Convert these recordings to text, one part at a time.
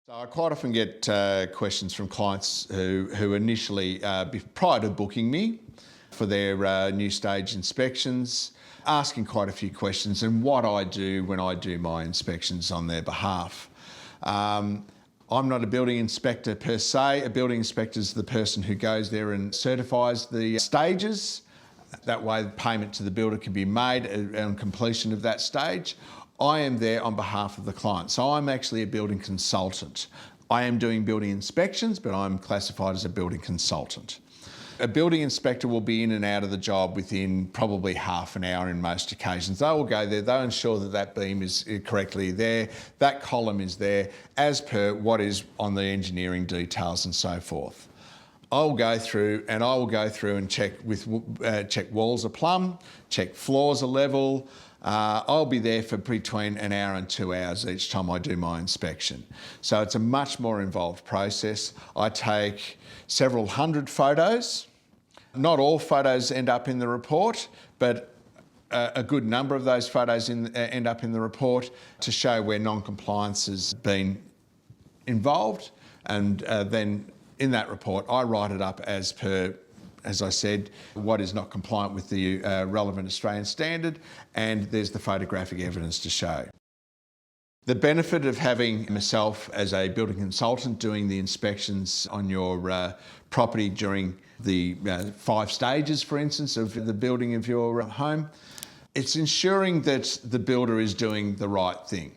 So I quite often get questions from clients who initially, prior to booking me for their new stage inspections, asking quite a few questions and what I do when I do my inspections on their behalf. I'm not a building inspector per se. A building inspector is the person who goes there and certifies the stages. That way the payment to the builder can be made on completion of that stage. I am there on behalf of the client. So I'm actually a building consultant. I am doing building inspections, but I'm classified as a building consultant. A building inspector will be in and out of the job within probably half an hour in most occasions. They will go there, they'll ensure that that beam is correctly there, that column is there, as per what is on the engineering details and so forth. I'll go through and check walls are plumb, check floors are level. I'll be there for between an hour and 2 hours each time I do my inspection. So it's a much more involved process. I take several hundred photos. Not all photos end up in the report, but a good number of those photos end up in the report to show where non-compliance has been involved. And then in that report, I write it up as per, as I said, what is not compliant with the relevant Australian standard, and there's the photographic evidence to show. The benefit of having myself as a building consultant doing the inspections on your property during the 5 stages, for instance, of the building of your home, it's ensuring that the builder is doing the right thing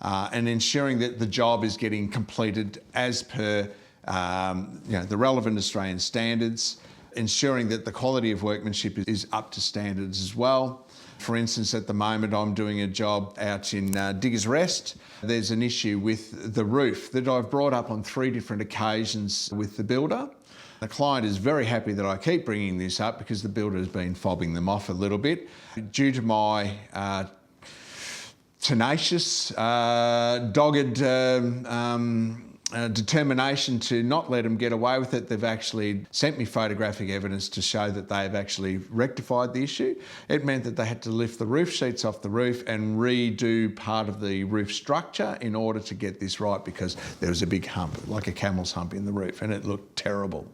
and ensuring that the job is getting completed as per the relevant Australian standards, ensuring that the quality of workmanship is up to standards as well. For instance, at the moment I'm doing a job out in Diggers Rest. There's an issue with the roof that I've brought up on 3 different occasions with the builder. The client is very happy that I keep bringing this up because the builder has been fobbing them off a little bit. Due to my tenacious, dogged determination to not let them get away with it, they've actually sent me photographic evidence to show that they have actually rectified the issue. It meant that they had to lift the roof sheets off the roof and redo part of the roof structure in order to get this right, because there was a big hump, like a camel's hump in the roof, and it looked terrible.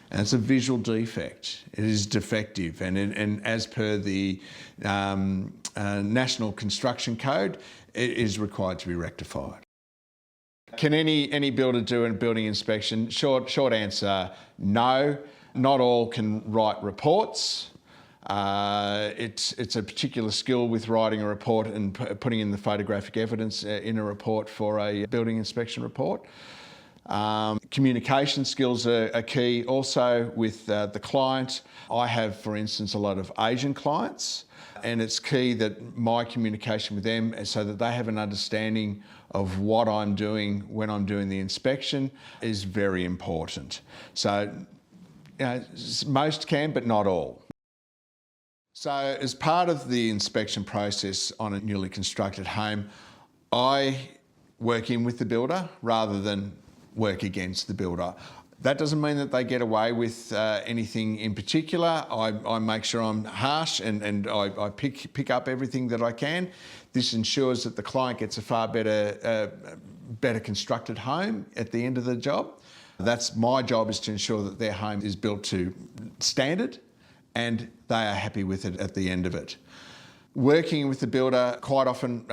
And it's a visual defect. It is defective, and as per the National Construction Code, it is required to be rectified. Can any builder do a building inspection? Short answer, no. Not all can write reports. It's a particular skill with writing a report and putting in the photographic evidence in a report for a building inspection report. Communication skills are key also with the client. I have, for instance, a lot of Asian clients, and it's key that my communication with them is so that they have an understanding of what I'm doing when I'm doing the inspection is very important. So, most can, but not all. So as part of the inspection process on a newly constructed home, I work in with the builder rather than work against the builder. That doesn't mean that they get away with anything in particular. I make sure I'm harsh and I pick up everything that I can. This ensures that the client gets a far better constructed home at the end of the job. That's my job, is to ensure that their home is built to standard and they are happy with it at the end of it. Working with the builder, quite often,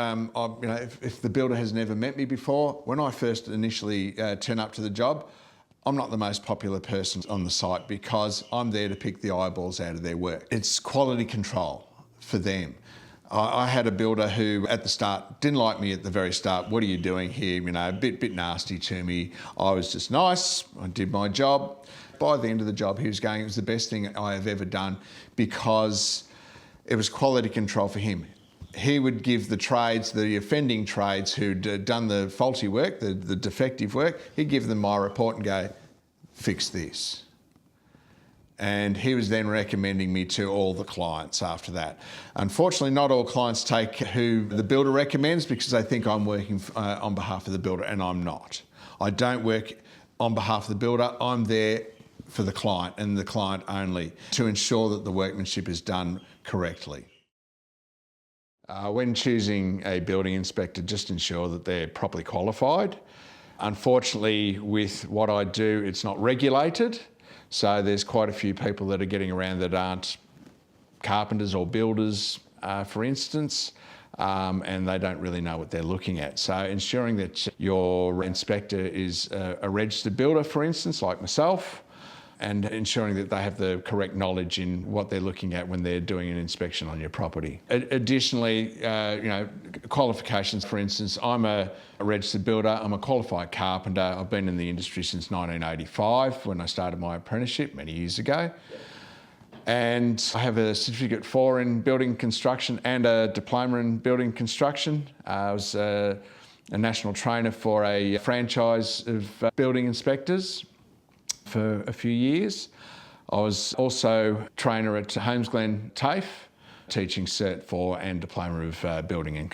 if the builder has never met me before, when I first initially turn up to the job, I'm not the most popular person on the site because I'm there to pick the eyeballs out of their work. It's quality control for them. I had a builder who at the start didn't like me at the very start. What are you doing here? A bit nasty to me. I was just nice. I did my job. By the end of the job, he was going, it was the best thing I have ever done because it was quality control for him. He would give the trades, the offending trades who'd done the faulty work, the defective work, he'd give them my report and go, fix this. And he was then recommending me to all the clients after that. Unfortunately, not all clients take who the builder recommends because they think I'm working on behalf of the builder, and I'm not. I don't work on behalf of the builder. I'm there for the client and the client only to ensure that the workmanship is done correctly. When choosing a building inspector, just ensure that they're properly qualified. Unfortunately, with what I do, it's not regulated. So there's quite a few people that are getting around that aren't carpenters or builders, for instance, and they don't really know what they're looking at. So ensuring that your inspector is a registered builder, for instance, like myself, and ensuring that they have the correct knowledge in what they're looking at when they're doing an inspection on your property. Additionally, qualifications, for instance, I'm a registered builder, I'm a qualified carpenter. I've been in the industry since 1985 when I started my apprenticeship many years ago. And I have a Certificate 4 in building construction and a diploma in building construction. I was a national trainer for a franchise of building inspectors for a few years. I was also trainer at Holmes Glen TAFE, teaching Cert 4 and diploma of building and